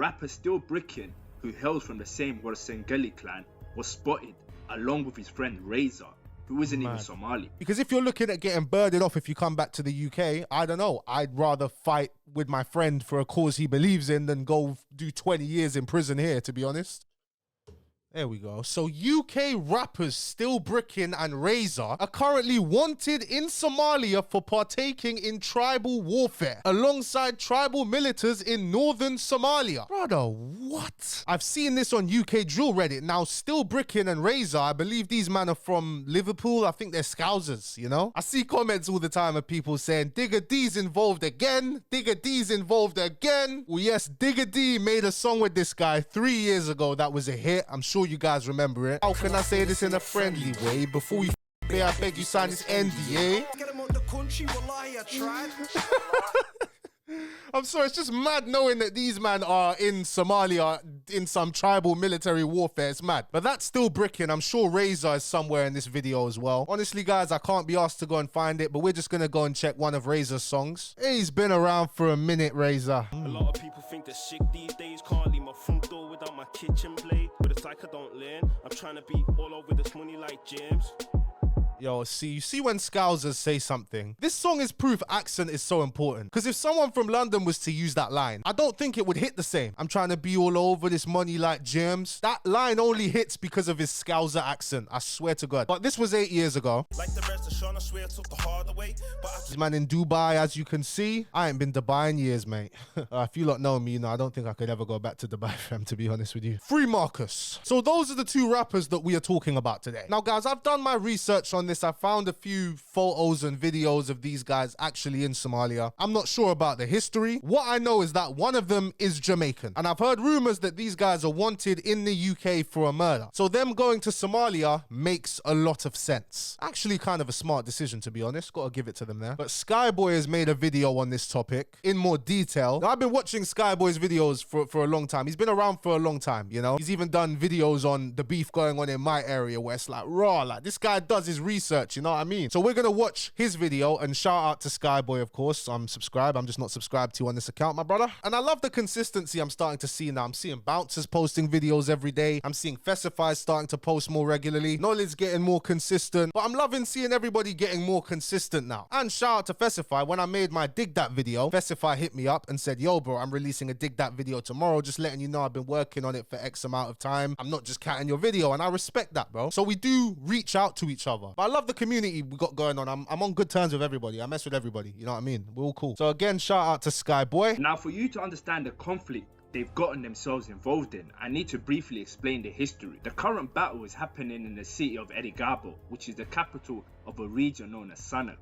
rapper Still Brickin, who hails from the same Warsangali clan, was spotted along with his friend Razor, who isn't even Somali. Because if you're looking at getting birded off if you come back to the UK, I don't know. I'd rather fight with my friend for a cause he believes in than go do 20 years in prison here, to be honest. There we go. So UK rappers Still Brickin and Razor are currently wanted in Somalia for partaking in tribal warfare alongside tribal militars in northern Somalia. Brother, what? I've seen this on UK Drill Reddit. Now, Still Brickin and Razor, I believe these men are from Liverpool. I think they're Scousers, you know? I see comments all the time of people saying, Digga D's involved again. Digga D's involved again. Well, yes, Digga D made a song with this guy 3 years ago that was a hit. I'm sure you guys remember it. How can I say this in a friendly way? Before we I beg you sign this NDA. I'm sorry, it's just mad knowing that these men are in Somalia in some tribal military warfare. It's mad. But that's Still Brickin. I'm sure Razor is somewhere in this video as well. Honestly, guys, I can't be asked to go and find it, but we're just going to go and check one of Razor's songs. He's been around for a minute, Razor. A lot of people think they're sick these days. Can't leave my front door without my kitchen blade. But it's like I don't learn. I'm trying to be all over this money like James. Yo, you see when Scousers say something, this song is proof accent is so important. Because if someone from London was to use that line, I don't think it would hit the same. I'm trying to be all over this money like James. That line only hits because of his Scouser accent, I swear to God. But this was 8 years ago. Like the rest of Sean, I swear I took the hard way. This man in Dubai, as you can see, I ain't been Dubai in years, mate. If you lot know me, you know, I don't think I could ever go back to Dubai, fam, to be honest with you. Free Marcus. So those are the two rappers that we are talking about today. Now, guys, I've done my research on this. I found a few photos and videos of these guys actually in Somalia. I'm not sure about the history. What I know is that one of them is Jamaican. And I've heard rumors that these guys are wanted in the UK for a murder. So them going to Somalia makes a lot of sense. Actually kind of a smart decision, to be honest. Gotta give it to them there. But Skyboy has made a video on this topic in more detail. Now, I've been watching Skyboy's videos for a long time. He's been around for a long time, you know? He's even done videos on the beef going on in my area where it's like raw, like this guy does his research, you know what I mean? So we're gonna watch his video, and shout out to Skyboy, of course. I'm subscribed. I'm just not subscribed to on this account, my brother. And I love the consistency I'm starting to see now. I'm seeing bouncers posting videos every day. I'm seeing Fessifies starting to post more regularly. Knowledge getting more consistent. But I'm loving seeing everybody getting more consistent now. And shout out to Fessify. When I made my Dig That video, Fessify hit me up and said, yo, bro, I'm releasing a Dig That video tomorrow. Just letting you know I've been working on it for X amount of time. I'm not just catting your video, and I respect that, bro. So we do reach out to each other. But I love the community we got going on. I'm on good terms with everybody. I mess with everybody. You know what I mean? We're all cool. So again, shout out to Skyboy. Now, for you to understand the conflict they've gotten themselves involved in, I need to briefly explain the history. The current battle is happening in the city of Erigabo, which is the capital of a region known as Sanag.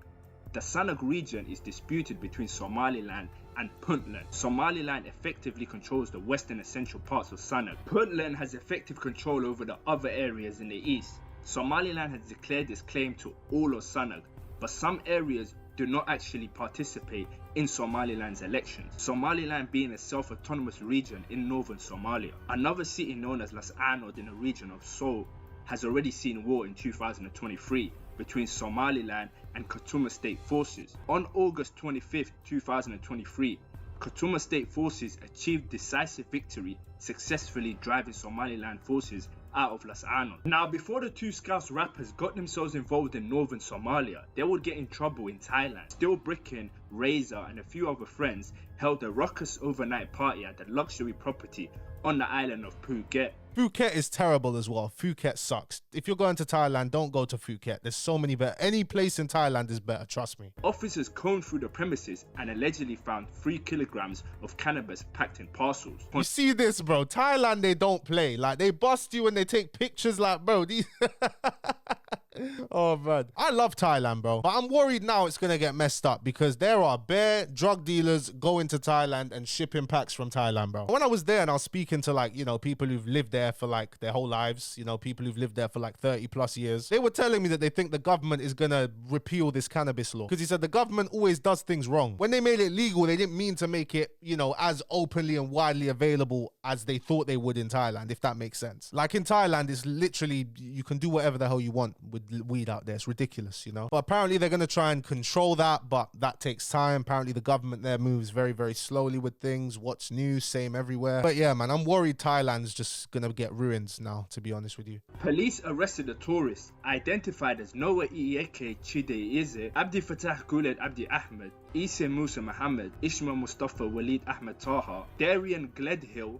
The Sanag region is disputed between Somaliland and Puntland. Somaliland effectively controls the western and central parts of Sanag. Puntland has effective control over the other areas in the east. Somaliland has declared its claim to all of Sanag, but some areas do not actually participate in Somaliland's elections, Somaliland being a self-autonomous region in northern Somalia. Another city known as Las Anod in the region of Seoul has already seen war in 2023 between Somaliland and Khartoum State forces. On August 25th, 2023, Khartoum State forces achieved decisive victory, successfully driving Somaliland forces out of Las Anod. Now, before the two Scouse rappers got themselves involved in northern Somalia, they would get in trouble in Thailand. Still Brickin, Razor and a few other friends held a ruckus overnight party at the luxury property on the island of Phuket. Phuket is terrible as well. Phuket sucks. If you're going to Thailand, don't go to Phuket. There's so many better. Any place in Thailand is better, trust me. Officers combed through the premises and allegedly found 3 kilograms of cannabis packed in parcels. You see this, bro? Thailand, they don't play. Like, they bust you and they take pictures like, bro, these... Oh, man. I love Thailand, bro. But I'm worried now it's going to get messed up because there are bare drug dealers going to Thailand and shipping packs from Thailand, bro. When I was there and I was speaking to, like, you know, people who've lived there for, like, their whole lives, you know, people who've lived there for, like, 30 plus years, they were telling me that they think the government is going to repeal this cannabis law. Because he said the government always does things wrong. When they made it legal, they didn't mean to make it, you know, as openly and widely available as they thought they would in Thailand, if that makes sense. Like, in Thailand, it's literally, you can do whatever the hell you want with with weed out there. It's ridiculous, you know? But apparently they're going to try and control that, but that takes time. Apparently the government there moves very, very slowly with things. What's new, same everywhere. But yeah, man, I'm worried Thailand's just going to get ruined now, to be honest with you. Police arrested a tourist identified as Noah Iyeke Chide Ize, Abdi Fatah Guled Abdi Ahmed, Issa Musa Muhammad, Ishmael Mustafa Walid Ahmed Taha, Darian Gledhill,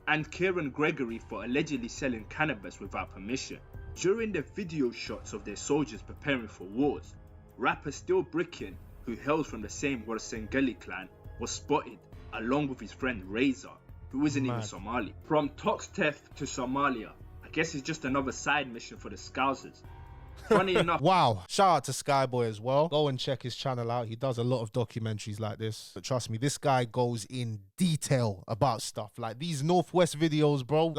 and Kieran Gregory for allegedly selling cannabis without permission. During the video shots of their soldiers preparing for wars, rapper Still Brickin, who hails from the same Warsengali clan, was spotted along with his friend Razor, who isn't even Somali. From Tankz to Somalia, I guess it's just another side mission for the Scousers. Funny enough. Wow. Shout out to Skyboy as well. Go and check his channel out. He does a lot of documentaries like this. But trust me, this guy goes in detail about stuff. Like these Northwest videos, bro.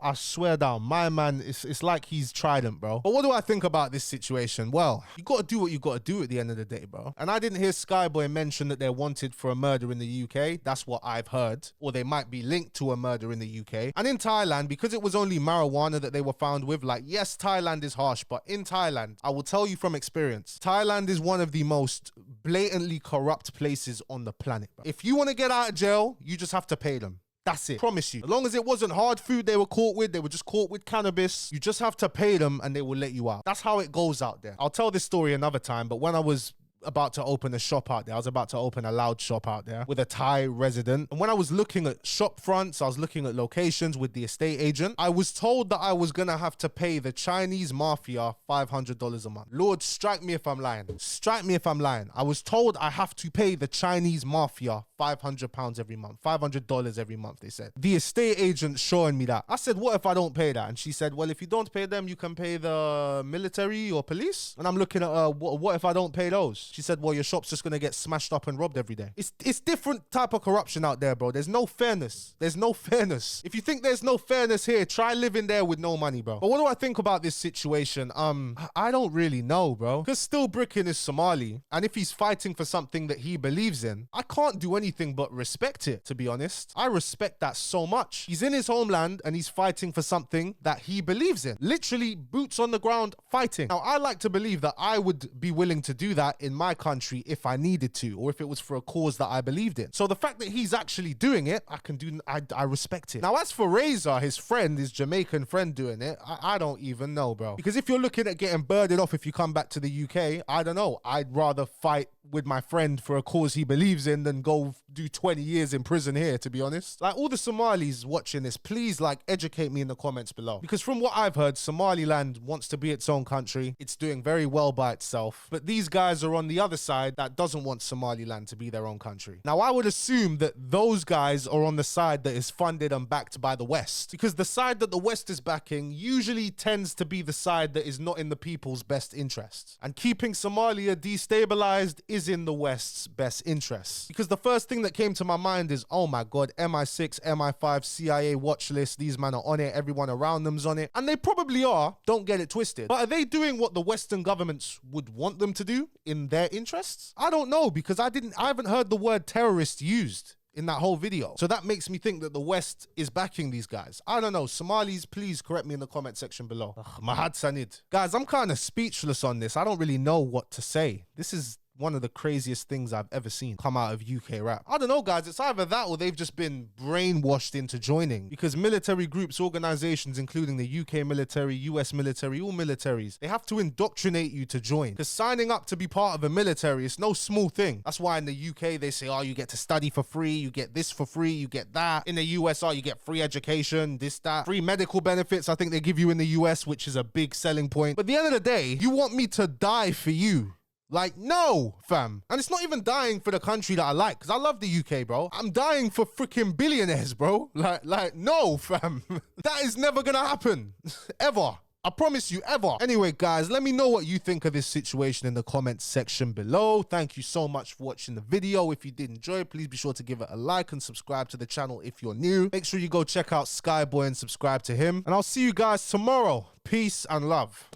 I swear down. My man, it's like he's Trident, bro. But what do I think about this situation? Well, you got to do what you got to do at the end of the day, bro. And I didn't hear Skyboy mention that they're wanted for a murder in the UK. That's what I've heard. Or they might be linked to a murder in the UK. And in Thailand, because it was only marijuana that they were found with, like, yes, Thailand is harsh, but in Thailand, I will tell you from experience, Thailand is one of the most blatantly corrupt places on the planet, bro. If you want to get out of jail, you just have to pay them. That's it. Promise you. As long as it wasn't hard food they were caught with, they were just caught with cannabis, you just have to pay them and they will let you out. That's how it goes out there. I'll tell this story another time, but when I was about to open a shop out there, I was about to open a loud shop out there with a Thai resident. And when I was looking at shop fronts, I was looking at locations with the estate agent, I was told that I was gonna have to pay the Chinese mafia $500 a month. Lord, strike me if I'm lying. Strike me if I'm lying. I was told I have to pay the Chinese mafia £500 every month, $500 every month, they said. The estate agent showing me that. I said, what if I don't pay that? And she said, well, if you don't pay them, you can pay the military or police. And I'm looking at, what if I don't pay those? She said, well, your shop's just gonna get smashed up and robbed every day. It's different type of corruption out there, bro. There's no fairness. There's no fairness. If you think there's no fairness here, try living there with no money, bro. But what do I think about this situation? I don't really know, bro. Because Still Brickin is Somali, and if he's fighting for something that he believes in, I can't do anything but respect it, to be honest. I respect that so much. He's in his homeland and he's fighting for something that he believes in. Literally boots on the ground fighting. Now, I like to believe that I would be willing to do that in my country if I needed to, or if it was for a cause that I believed in. So the fact that he's actually doing it, I respect it. Now, as for Razor, his friend, his Jamaican friend doing it, I don't even know, bro. Because if you're looking at getting birded off if you come back to the UK, I don't know. I'd rather fight with my friend for a cause he believes in than go do 20 years in prison here, to be honest. Like, all the Somalis watching this, please, like, educate me in the comments below. Because from what I've heard, Somaliland wants to be its own country. It's doing very well by itself. But these guys are on the other side that doesn't want Somaliland to be their own country. Now, I would assume that those guys are on the side that is funded and backed by the West. Because the side that the West is backing usually tends to be the side that is not in the people's best interests. And keeping Somalia destabilized is in the West's best interests. Because the first thing that came to my mind is, oh my God, MI6, MI5, CIA watch list, these men are on it, everyone around them's on it. And they probably are, don't get it twisted. But are they doing what the Western governments would want them to do in their interests? I don't know, because I haven't heard the word terrorist used in that whole video. So that makes me think that the West is backing these guys. I don't know. Somalis, please correct me in the comment section below. Mahad Sanid. Guys, I'm kind of speechless on this. I don't really know what to say. This is one of the craziest things I've ever seen come out of UK rap. I don't know, guys. It's either that or they've just been brainwashed into joining, because military groups, organizations, including the UK military, US military, all militaries, they have to indoctrinate you to join. Because signing up to be part of a military is no small thing. That's why in the UK, they say, oh, you get to study for free, you get this for free, you get that. In the US, oh, you get free education, this, that. Free medical benefits, I think they give you in the US, which is a big selling point. But at the end of the day, you want me to die for you? Like, no, fam. And it's not even dying for the country that I like, because I love the UK, bro. I'm dying for freaking billionaires, bro. Like, no, fam. That is never gonna happen. Ever. I promise you, ever. Anyway, guys, let me know what you think of this situation in the comments section below. Thank you so much for watching the video. If you did enjoy it, please be sure to give it a like and subscribe to the channel if you're new. Make sure you go check out Skyboy and subscribe to him. And I'll see you guys tomorrow. Peace and love.